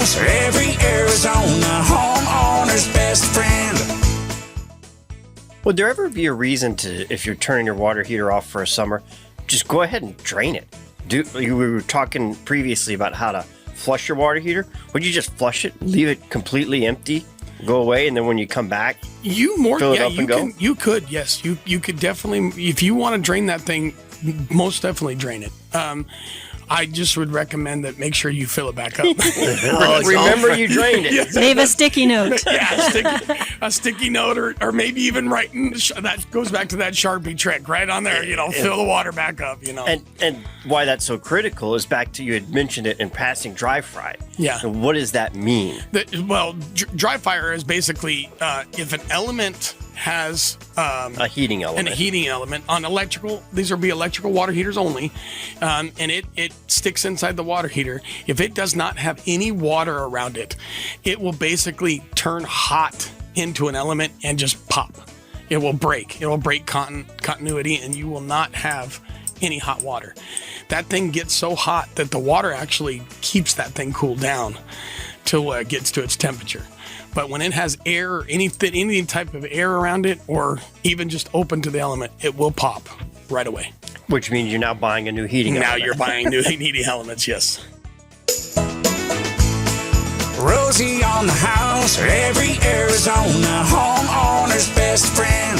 house, every Arizona homeowner's best friend. Would there ever be a reason to, if you're turning your water heater off for a summer, just go ahead and drain it? We were talking previously about how to flush your water heater. Would you just flush it, leave it completely empty, go away, and then when you come back, fill it up and go? You could, yes. You could definitely, if you want to drain that thing, most definitely drain it. I just would recommend that make sure you fill it back up. Remember you drained it. Yes. Leave a sticky note. Yeah, a sticky note or maybe even writing. That goes back to that Sharpie trick right on there, fill the water back up, And why that's so critical is back to, you had mentioned it in passing, dry fry. Yeah. And what does that mean? Dry fire is basically if an element has a heating element. And a heating element on electrical. These will be electrical water heaters only, and it sticks inside the water heater. If it does not have any water around it, it will basically turn hot into an element and just pop. It will break. It will break continuity, and you will not have any hot water. That thing gets so hot that the water actually keeps that thing cooled down till it gets to its temperature. But when it has air or any type of air around it, or even just open to the element, it will pop right away. Which means you're now buying a new heating element. Now you're buying new heating elements, yes. Rosie on the house, every Arizona homeowner's best friend.